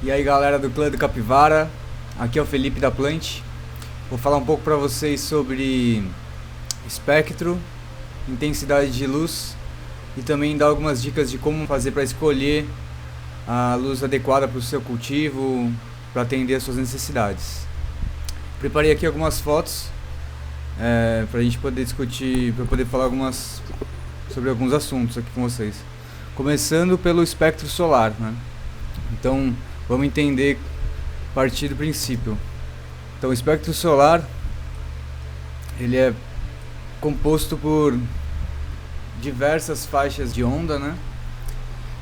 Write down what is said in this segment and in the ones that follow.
E aí galera do clã do Capivara, aqui é o Felipe da Plant. Vou falar um pouco para vocês sobre espectro, intensidade de luz e também dar algumas dicas de como fazer para escolher a luz adequada para o seu cultivo, para atender às suas necessidades. Preparei aqui algumas fotos para a gente poder discutir, para poder falar sobre alguns assuntos aqui com vocês. Começando pelo espectro solar, né? Então vamos entender a partir do princípio. Então o espectro solar ele é composto por diversas faixas de onda, né?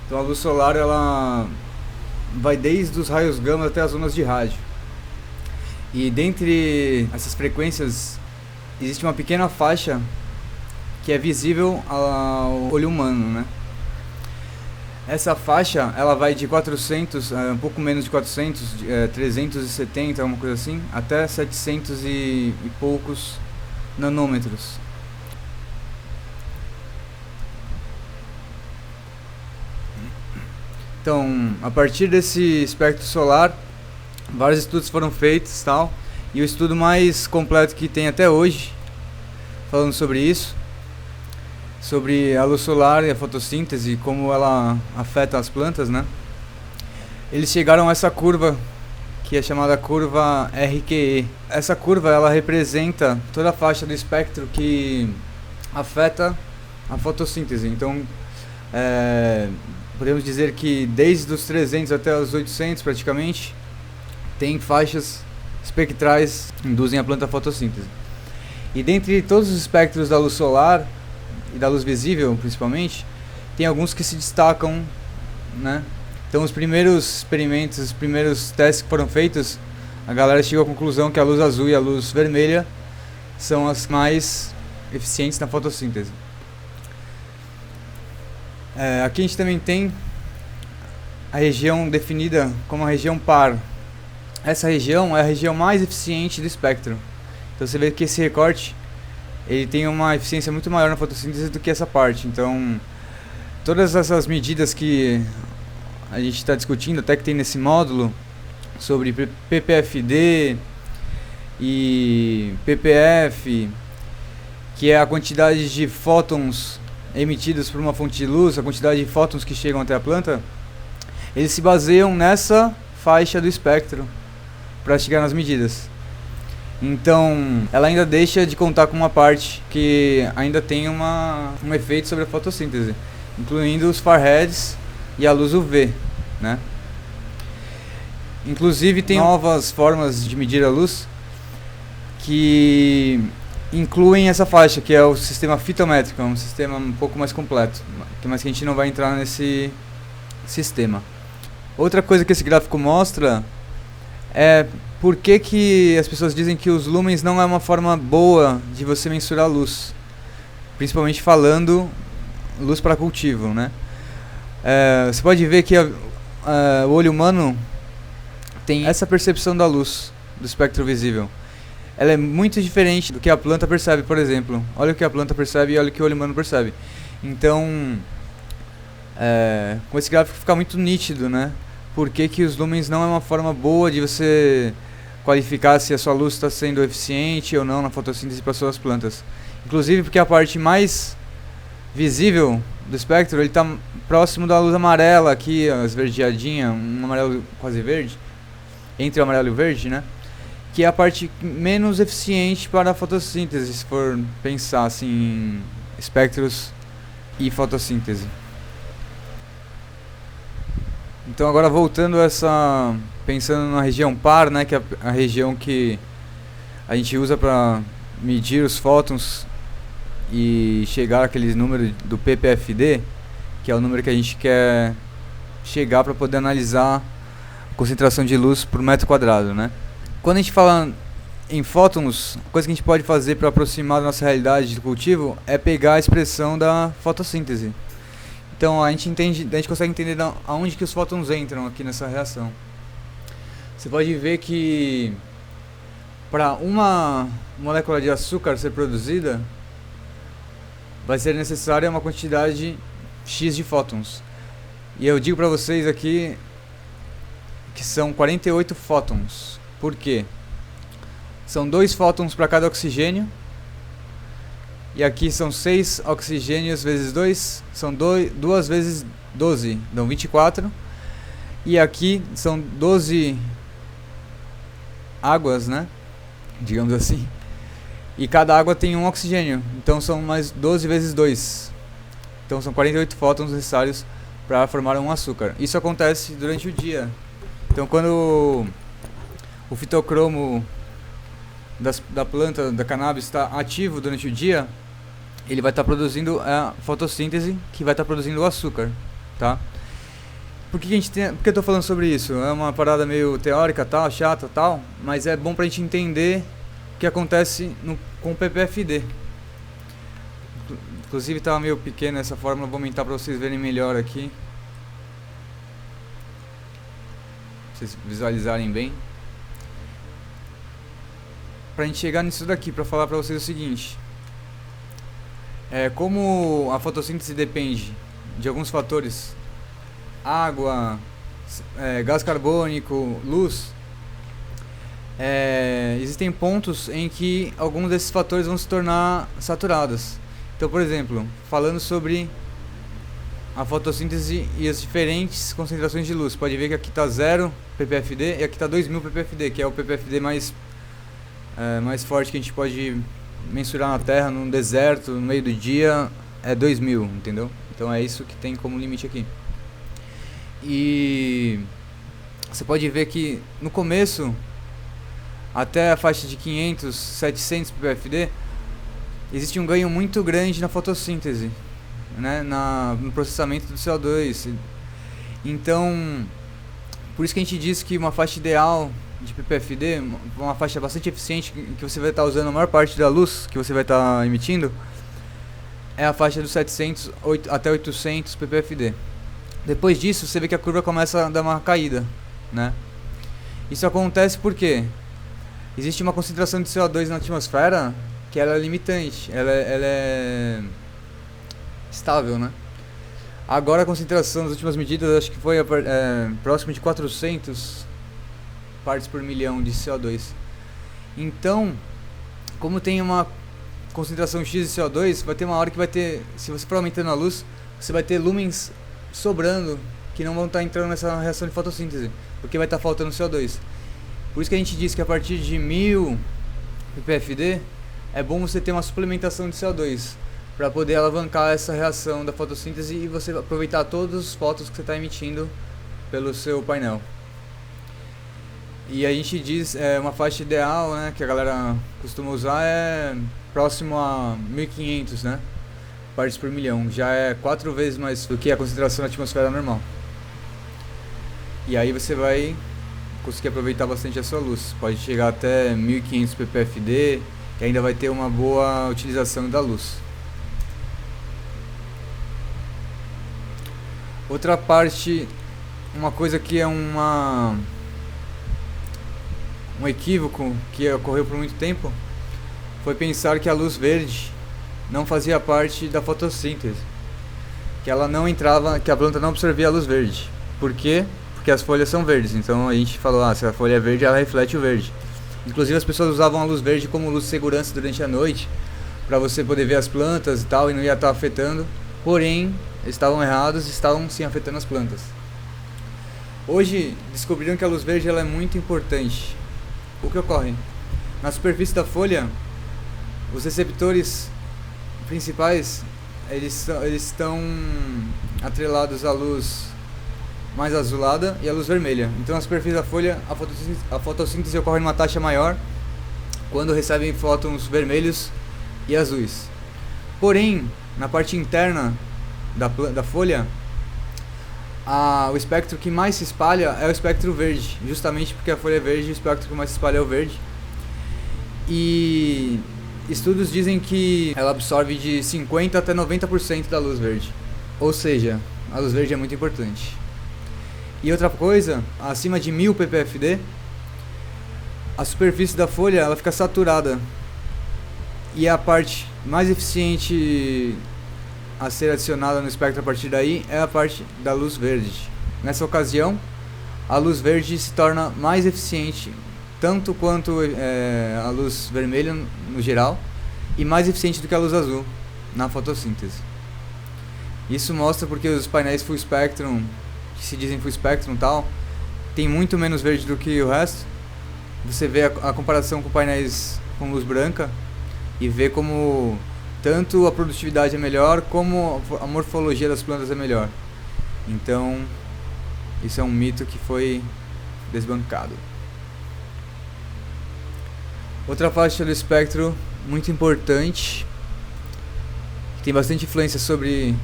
Então a luz solar ela vai desde os raios gama até as ondas de rádio. E dentre essas frequências existe uma pequena faixa que é visível ao olho humano, né? Essa faixa ela vai de 400, um pouco menos de 400, 370, alguma coisa assim, até 700 e poucos nanômetros. Então, a partir desse espectro solar, vários estudos foram feitos, tal, e o estudo mais completo que tem até hoje, falando sobre isso, sobre a luz solar e a fotossíntese, como ela afeta as plantas, né? Eles chegaram a essa curva que é chamada curva RQE. Essa curva ela representa toda a faixa do espectro que afeta a fotossíntese. Então, podemos dizer que desde os 300 até os 800 praticamente tem faixas espectrais que induzem a planta a fotossíntese. E dentre todos os espectros da luz solar e da luz visível principalmente, tem alguns que se destacam, né? Então os primeiros experimentos, os primeiros testes que foram feitos, a galera chegou à conclusão que a luz azul e a luz vermelha são as mais eficientes na fotossíntese. Aqui a gente também tem a região definida como a região par. Essa região é a região mais eficiente do espectro. Então você vê que esse recorte ele tem uma eficiência muito maior na fotossíntese do que essa parte. Então todas essas medidas que a gente está discutindo, até que tem nesse módulo, sobre ppfD e ppf, que é a quantidade de fótons emitidos por uma fonte de luz, a quantidade de fótons que chegam até a planta, eles se baseiam nessa faixa do espectro para chegar nas medidas. Então, ela ainda deixa de contar com uma parte que ainda tem um efeito sobre a fotossíntese, incluindo os far heads e a luz UV, né? Inclusive tem novas formas de medir a luz que incluem essa faixa, que é o sistema fitométrico, um sistema um pouco mais completo, mas que a gente não vai entrar nesse sistema. Outra coisa que esse gráfico mostra é por que as pessoas dizem que os lumens não é uma forma boa de você mensurar a luz, principalmente falando luz para cultivo, né? Você pode ver que o olho humano tem essa percepção da luz, do espectro visível. Ela é muito diferente do que a planta percebe, por exemplo. Olha o que a planta percebe e olha o que o olho humano percebe. Então, com esse gráfico fica muito nítido, né? Por que os lumens não é uma forma boa de você qualificar se a sua luz está sendo eficiente ou não na fotossíntese para suas plantas. Inclusive porque a parte mais visível do espectro ele está próximo da luz amarela aqui, esverdeadinha, um amarelo quase verde, entre o amarelo e o verde, né? Que é a parte menos eficiente para a fotossíntese, se for pensar assim em espectros e fotossíntese. Então agora voltando pensando na região par, né, que é a região que a gente usa para medir os fótons e chegar àquele número do ppfD, que é o número que a gente quer chegar para poder analisar a concentração de luz por metro quadrado, né? Quando a gente fala em fótons, a coisa que a gente pode fazer para aproximar da nossa realidade do cultivo é pegar a expressão da fotossíntese. Então a gente consegue entender aonde que os fótons entram aqui nessa reação. Você pode ver que para uma molécula de açúcar ser produzida, vai ser necessária uma quantidade X de fótons. E eu digo para vocês aqui que que são 48 fótons. Por quê? São 2 fótons para cada oxigênio. E aqui são 6 oxigênios vezes 2, são 2 vezes 12, dão 24. E aqui são 12 águas, né? Digamos assim. E cada água tem um oxigênio, então são mais 12 vezes 2. Então são 48 fótons necessários para formar um açúcar. Isso acontece durante o dia. Então quando o fitocromo da planta, da cannabis, está ativo durante o dia, ele vai estar produzindo a fotossíntese, que vai estar produzindo o açúcar, tá? Por que eu estou falando sobre isso? É uma parada meio teórica, tal, chata, tal, mas é bom pra gente entender o que acontece com o PPFD. Inclusive estava meio pequena essa fórmula, vou aumentar para vocês verem melhor aqui. Pra vocês visualizarem bem. Pra gente chegar nisso daqui, para falar para vocês o seguinte. Como a fotossíntese depende de alguns fatores, água, gás carbônico, luz, existem pontos em que alguns desses fatores vão se tornar saturados. Então, por exemplo, falando sobre a fotossíntese e as diferentes concentrações de luz, pode ver que aqui está 0 ppfd e aqui está 2000 ppfd, que é o ppfd mais forte que a gente pode mensurar na Terra, num deserto, no meio do dia, é 2000, entendeu? Então é isso que tem como limite aqui. E você pode ver que no começo, até a faixa de 500, 700 ppfd, existe um ganho muito grande na fotossíntese, né? No processamento do CO2. Então, por isso que a gente diz que uma faixa ideal de ppfd, uma faixa bastante eficiente, que você vai estar usando a maior parte da luz que você vai estar emitindo, é a faixa dos 700 até 800 ppfd. Depois disso, você vê que a curva começa a dar uma caída, né? Isso acontece porque existe uma concentração de CO2 na atmosfera que ela é limitante, ela é estável, né? Agora a concentração das últimas medidas, acho que foi próximo de 400 partes por milhão de CO2. Então, como tem uma concentração X de CO2, vai ter uma hora que vai ter, se você for aumentando a luz, você vai ter lumens sobrando que não vão estar entrando nessa reação de fotossíntese, porque vai estar faltando CO2. Por isso que a gente diz que a partir de 1000 ppfd é bom você ter uma suplementação de CO2 para poder alavancar essa reação da fotossíntese e você aproveitar todos os fótons que você está emitindo pelo seu painel. E a gente diz, uma faixa ideal, né, que a galera costuma usar é próximo a 1500, né, partes por milhão. Já é 4 vezes mais do que a concentração na atmosfera normal. E aí você vai conseguir aproveitar bastante a sua luz. Pode chegar até 1500 ppfd, que ainda vai ter uma boa utilização da luz. Outra parte, uma coisa que é um equívoco que ocorreu por muito tempo, foi pensar que a luz verde não fazia parte da fotossíntese, que ela não entrava, que a planta não absorvia a luz verde. Por quê? Porque as folhas são verdes, então a gente falou, se a folha é verde, ela reflete o verde. Inclusive as pessoas usavam a luz verde como luz de segurança durante a noite, para você poder ver as plantas e tal, e não ia estar afetando, porém, eles estavam errados, estavam sim afetando as plantas. Hoje, descobriram que a luz verde ela é muito importante. O que ocorre? Na superfície da folha, os receptores principais, eles estão atrelados à luz mais azulada e à luz vermelha. Então na superfície da folha, a fotossíntese ocorre numa taxa maior quando recebem fótons vermelhos e azuis. Porém, na parte interna da folha, o espectro que mais se espalha é o espectro verde, justamente porque a folha é verde, o espectro que mais se espalha é o verde. E estudos dizem que ela absorve de 50% até 90% da luz verde. Ou seja, a luz verde é muito importante. E outra coisa, acima de 1000 ppfd, a superfície da folha ela fica saturada. E a parte mais eficiente a ser adicionada no espectro a partir daí é a parte da luz verde. Nessa ocasião, a luz verde se torna mais eficiente, tanto quanto a luz vermelha no geral, e mais eficiente do que a luz azul na fotossíntese. Isso mostra porque os painéis full spectrum, que se dizem full spectrum e tal, tem muito menos verde do que o resto. Você vê a comparação com painéis com luz branca e vê como tanto a produtividade é melhor, como a morfologia das plantas é melhor. Então, isso é um mito que foi desbancado. Outra faixa do espectro muito importante, que tem bastante influência sobre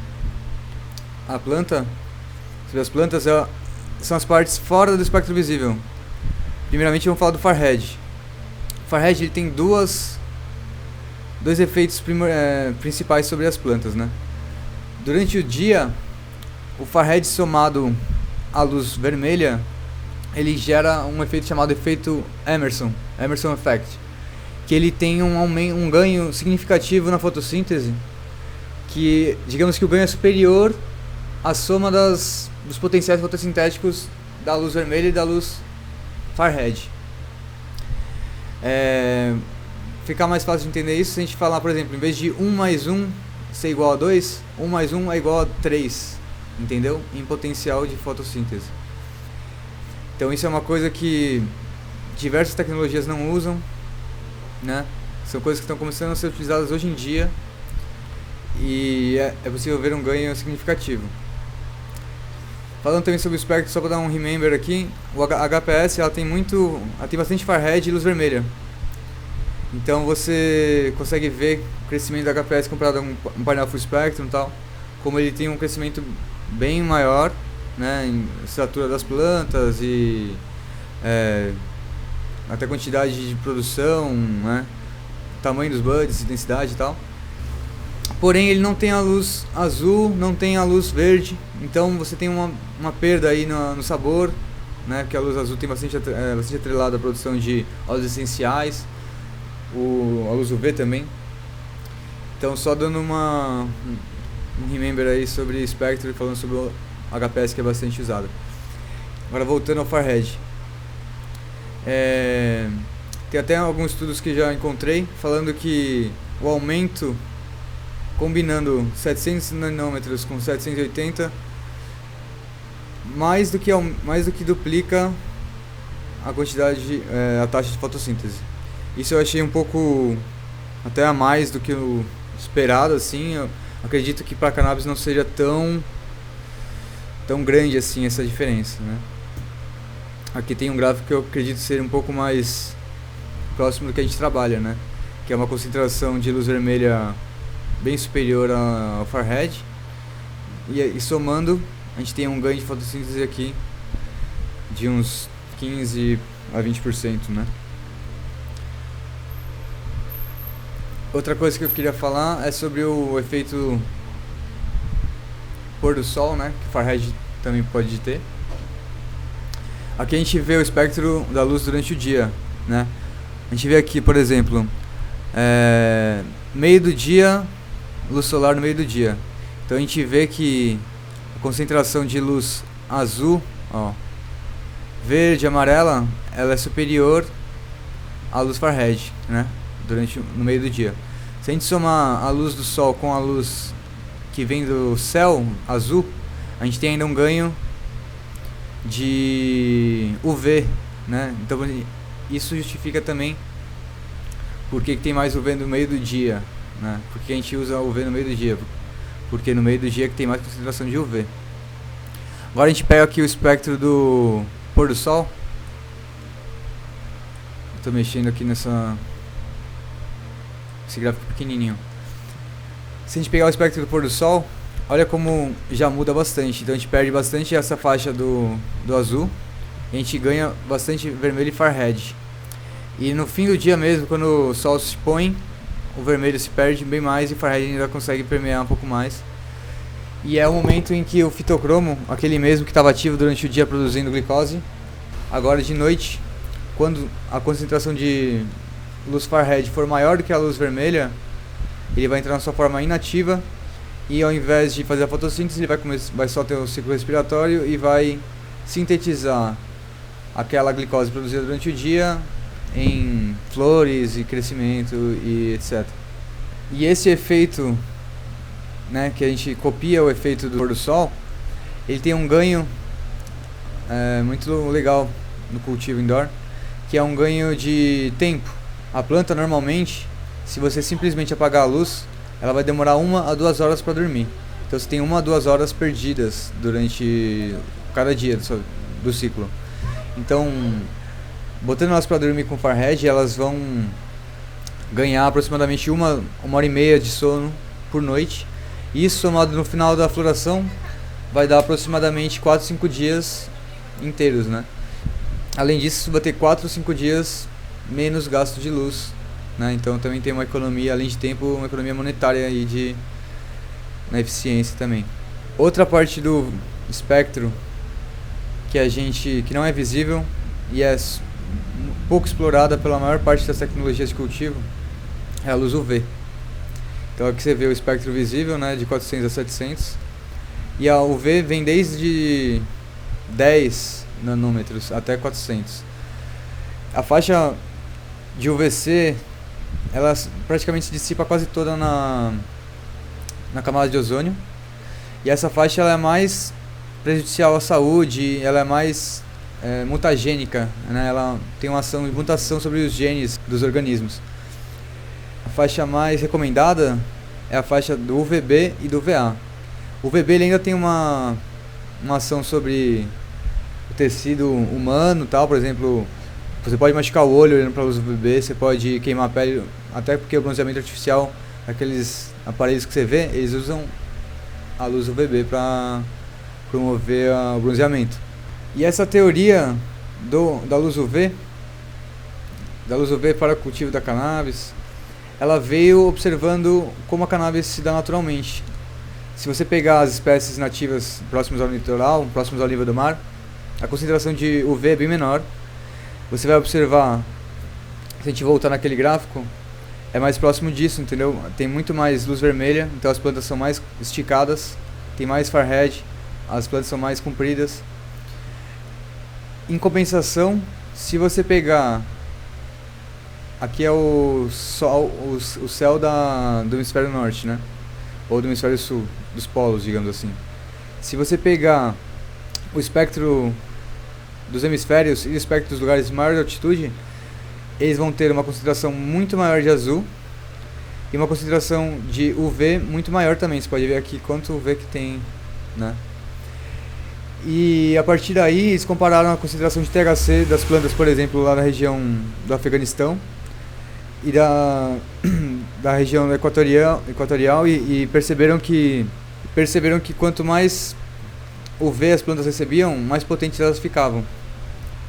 a planta, sobre as plantas, são as partes fora do espectro visível. Primeiramente vamos falar do Far-Red. O Far-Red ele tem dois efeitos principais sobre as plantas, né? Durante o dia, o Far-Red somado à luz vermelha, ele gera um efeito chamado efeito Emerson Effect, que ele tem um ganho significativo na fotossíntese, que digamos que o ganho é superior à soma dos potenciais fotossintéticos da luz vermelha e da luz Far-Red. Fica mais fácil de entender isso se a gente falar, por exemplo, em vez de 1 mais 1 ser igual a 2, 1 mais 1 é igual a 3, entendeu? Em potencial de fotossíntese. Então isso é uma coisa que diversas tecnologias não usam, né? São coisas que estão começando a ser utilizadas hoje em dia e é possível ver um ganho significativo. Falando também sobre o espectro, só para dar um remember aqui, o HPS ela tem bastante Far-Red e luz vermelha. Então você consegue ver o crescimento do HPS comparado a um painel full spectrum e tal, como ele tem um crescimento bem maior, né, em estrutura das plantas e até quantidade de produção, né, tamanho dos buds, densidade e tal. Porém ele não tem a luz azul, não tem a luz verde, então você tem uma perda aí no sabor, né, porque a luz azul tem bastante atrelada à produção de óleos essenciais, a luz UV também. Então só dando um remember aí sobre espectro e falando sobre o HPS que é bastante usado. Agora voltando ao Far-Red. Tem até alguns estudos que já encontrei falando que o aumento combinando 700 nanômetros com 780 mais do que duplica a quantidade a taxa de fotossíntese. Isso eu achei um pouco até a mais do que o esperado, assim. Eu acredito que para cannabis não seja tão grande assim essa diferença, né? Aqui tem um gráfico que eu acredito ser um pouco mais próximo do que a gente trabalha, né? Que é uma concentração de luz vermelha bem superior ao Far-Red e somando a gente tem um ganho de fotossíntese aqui de uns 15 a 20%, né? Outra coisa que eu queria falar é sobre o efeito pôr do sol, né, que o Far-Red também pode ter. Aqui a gente vê o espectro da luz durante o dia, né? A gente vê aqui, por exemplo, meio do dia, luz solar no meio do dia. Então a gente vê que a concentração de luz azul, ó, verde, amarela, ela é superior à luz Far-Red, né? No meio do dia. Se a gente somar a luz do sol com a luz que vem do céu azul, a gente tem ainda um ganho de UV, né? Então isso justifica também porque tem mais UV no meio do dia, né? Porque a gente usa UV no meio do dia, porque no meio do dia é que tem mais concentração de UV. Agora a gente pega aqui o espectro do pôr do sol. Estou mexendo aqui esse gráfico pequenininho. Se a gente pegar o espectro do pôr do sol, olha como já muda bastante. Então a gente perde bastante essa faixa do azul e a gente ganha bastante vermelho e Far-Red. E no fim do dia mesmo, quando o sol se põe, o vermelho se perde bem mais e o Far-Red ainda consegue permear um pouco mais. E é o momento em que o fitocromo, aquele mesmo que estava ativo durante o dia produzindo glicose, agora de noite, quando a concentração de luz Far-Red for maior do que a luz vermelha, ele vai entrar na sua forma inativa e ao invés de fazer a fotossíntese, ele vai só ter o ciclo respiratório e vai sintetizar aquela glicose produzida durante o dia em flores e crescimento e etc. E esse efeito, né, que a gente copia o efeito do pôr do sol, ele tem um ganho muito legal no cultivo indoor, que é um ganho de tempo. A planta normalmente, se você simplesmente apagar a luz, ela vai demorar 1 a 2 horas para dormir. Então você tem 1 a 2 horas perdidas durante cada dia do ciclo. Então, botando elas para dormir com Farhead, elas vão ganhar aproximadamente 1 hora e meia de sono por noite. Isso somado no final da floração vai dar aproximadamente 4, 5 dias inteiros, né? Além disso, você vai ter 4 ou 5 dias menos gasto de luz, né? Então também tem uma economia, além de tempo, uma economia monetária aí na eficiência também. Outra parte do espectro que não é visível e é pouco explorada pela maior parte das tecnologias de cultivo é a luz UV. Então aqui você vê o espectro visível, né, de 400 a 700, e a UV vem desde 10 nanômetros até 400. A faixa de UVC, ela praticamente se dissipa quase toda na camada de ozônio, e essa faixa ela é mais prejudicial à saúde, ela é mais mutagênica, né? Ela tem uma ação de mutação sobre os genes dos organismos. A faixa mais recomendada é a faixa do UVB e do UVA. O UVB ele ainda tem uma ação sobre o tecido humano, tal. Por exemplo, você pode machucar o olho olhando para a luz UVB, você pode queimar a pele, até porque o bronzeamento artificial, aqueles aparelhos que você vê, eles usam a luz UVB para promover o bronzeamento. E essa teoria da luz UV para o cultivo da cannabis, ela veio observando como a cannabis se dá naturalmente. Se você pegar as espécies nativas próximas ao litoral, próximas ao nível do mar, a concentração de UV é bem menor. Você vai observar, se a gente voltar naquele gráfico, é mais próximo disso, entendeu? Tem muito mais luz vermelha, então as plantas são mais esticadas, tem mais Farhead, as plantas são mais compridas. Em compensação, se você pegar, aqui é o sol, o céu do hemisfério norte, né? Ou do hemisfério sul, dos polos, digamos assim. Se você pegar o espectro dos hemisférios e o espectro dos lugares de maior altitude, eles vão ter uma concentração muito maior de azul e uma concentração de UV muito maior também. Você pode ver aqui quanto UV que tem, né? E a partir daí eles compararam a concentração de THC das plantas, por exemplo, lá na região do Afeganistão e da região equatorial e perceberam que quanto mais UV as plantas recebiam, mais potentes elas ficavam.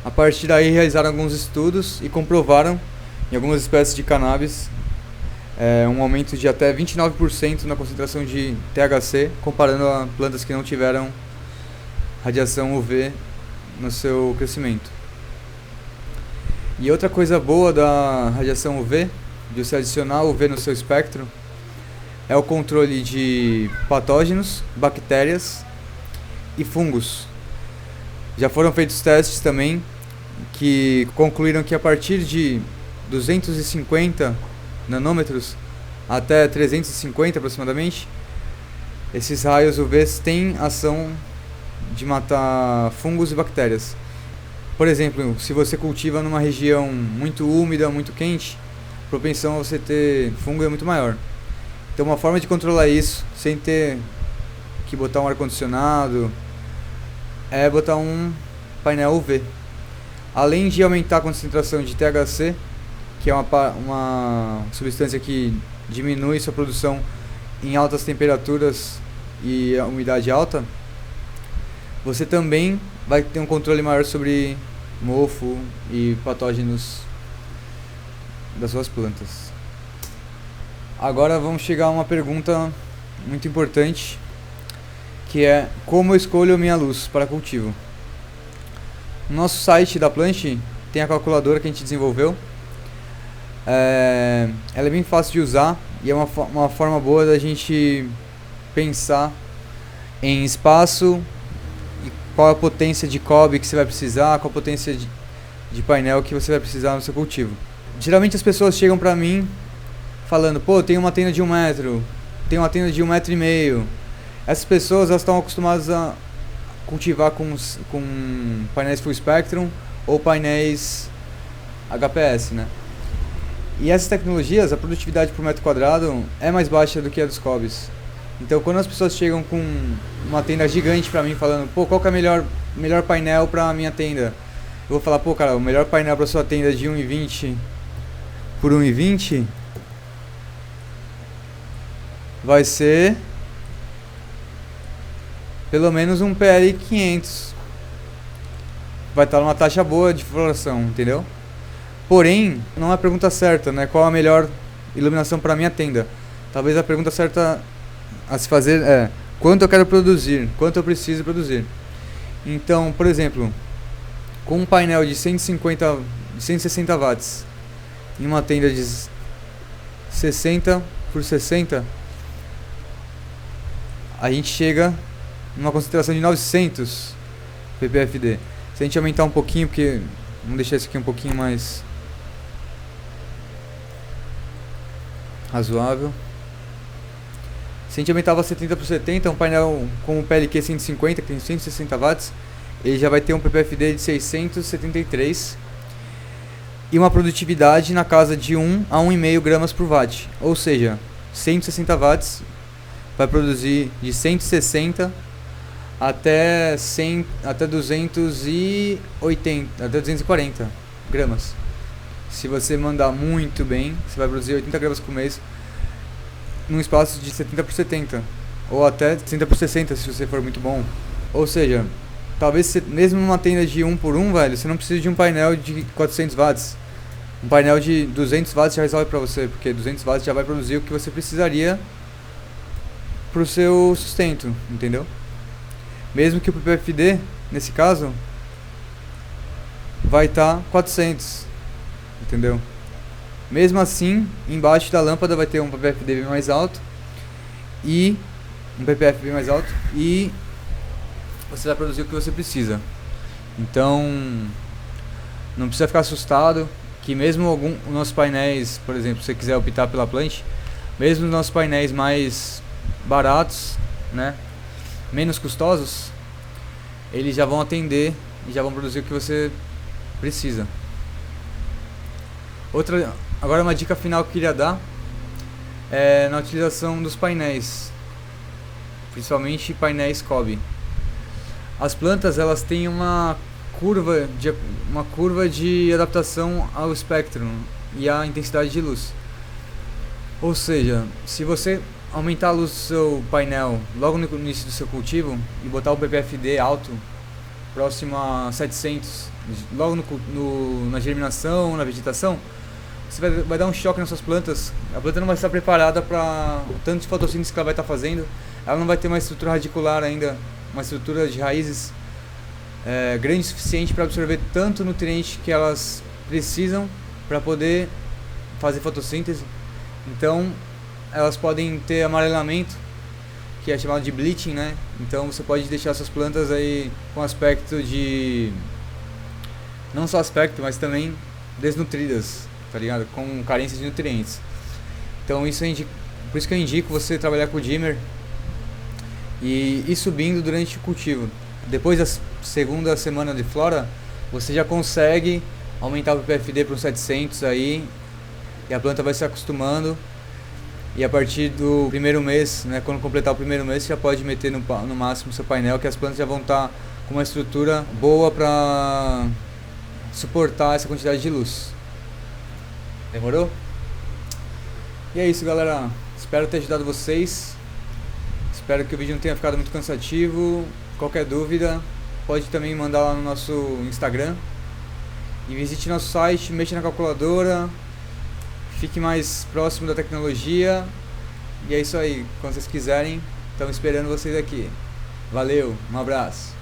A partir daí realizaram alguns estudos e comprovaram em algumas espécies de cannabis um aumento de até 29% na concentração de THC, comparando a plantas que não tiveram radiação UV no seu crescimento. E outra coisa boa da radiação UV, de você adicionar UV no seu espectro, é o controle de patógenos, bactérias e fungos. Já foram feitos testes também que concluíram que a partir de 250 nanômetros até 350 aproximadamente, esses raios UV têm ação de matar fungos e bactérias. Por exemplo, se você cultiva numa região muito úmida, muito quente, a propensão a você ter fungo é muito maior. Então uma forma de controlar isso sem ter que botar um ar-condicionado é botar um painel UV. Além de aumentar a concentração de THC, que é uma substância que diminui sua produção em altas temperaturas e a umidade alta, você também vai ter um controle maior sobre mofo e patógenos das suas plantas. Agora vamos chegar a uma pergunta muito importante, que é: como eu escolho minha luz para cultivo? No nosso site da Plant tem a calculadora que a gente desenvolveu. Ela é bem fácil de usar e é uma forma boa da gente pensar em espaço, qual a potência de cobre que você vai precisar, qual a potência de painel que você vai precisar no seu cultivo. Geralmente as pessoas chegam pra mim falando, pô, tem uma tenda de 1 metro, tem uma tenda de 1,5 m. Essas pessoas elas estão acostumadas a cultivar com painéis full spectrum ou painéis HPS, né? E essas tecnologias, a produtividade por metro quadrado é mais baixa do que a dos COBs. Então quando as pessoas chegam com uma tenda gigante pra mim falando, pô, qual que é o melhor painel pra minha tenda? Eu vou falar, pô, cara, o melhor painel pra sua tenda de 1,20 por 1,20 vai ser pelo menos um PL 500. Vai estar numa taxa boa de floração, entendeu? Porém, não é a pergunta certa, né? Qual a melhor iluminação para minha tenda? Talvez a pergunta certa a se fazer é quanto eu quero produzir, quanto eu preciso produzir. Então, por exemplo, com um painel de 160 watts em uma tenda de 60 por 60, a gente chega numa concentração de 900 ppfd. Se a gente aumentar um pouquinho, porque vamos deixar isso aqui um pouquinho mais razoável. Se a gente aumentava 70 por 70, um painel com o PLQ 150, que tem 160 watts, ele já vai ter um ppfd de 673 e uma produtividade na casa de 1 a 1,5 gramas por watt. Ou seja, 160 watts vai produzir de 160 até 240 gramas. Se você mandar muito bem, você vai produzir 80 gramas por mês num espaço de 70 por 70 ou até 60 por 60 se você for muito bom. Ou seja, talvez mesmo numa tenda de 1 por 1, velho, você não precisa de um painel de 400 watts. Um painel de 200 watts já resolve pra você, porque 200 watts já vai produzir o que você precisaria pro seu sustento, entendeu? Mesmo que o ppfd, nesse caso, vai estar 400, entendeu? Mesmo assim, embaixo da lâmpada vai ter um ppfd bem mais alto e um ppf bem mais alto e você vai produzir o que você precisa. Então, não precisa ficar assustado que mesmo os nossos painéis, por exemplo, se você quiser optar pela Plant, mesmo os nossos painéis mais baratos, né, menos custosos, eles já vão atender e já vão produzir o que você precisa. Agora uma dica final que eu queria dar é na utilização dos painéis, principalmente painéis COB. As plantas elas têm uma curva de adaptação ao espectro e à intensidade de luz. Ou seja, se você aumentar a luz do seu painel logo no início do seu cultivo e botar o ppfd alto, próximo a 700, logo na germinação, na vegetação, você vai dar um choque nas suas plantas. A planta não vai estar preparada para o tanto de fotossíntese que ela vai estar fazendo. Ela não vai ter uma estrutura radicular ainda, uma estrutura de raízes grande o suficiente para absorver tanto nutriente que elas precisam para poder fazer fotossíntese. Então elas podem ter amarelamento, que é chamado de bleaching, né? Então você pode deixar suas plantas aí com aspecto de, não só aspecto, mas também desnutridas, tá ligado? Com carência de nutrientes. Então por isso que eu indico você trabalhar com o dimmer e ir subindo durante o cultivo. Depois da segunda semana de flora, você já consegue aumentar o ppfd para uns 700 aí, e a planta vai se acostumando. E a partir do primeiro mês, né, quando completar o primeiro mês, você já pode meter no máximo seu painel, que as plantas já vão estar com uma estrutura boa para suportar essa quantidade de luz. Demorou? E é isso, galera. Espero ter ajudado vocês. Espero que o vídeo não tenha ficado muito cansativo. Qualquer dúvida, pode também mandar lá no nosso Instagram. E visite nosso site, mexa na calculadora. Fique mais próximo da tecnologia. E é isso aí. Quando vocês quiserem, estamos esperando vocês aqui. Valeu, um abraço.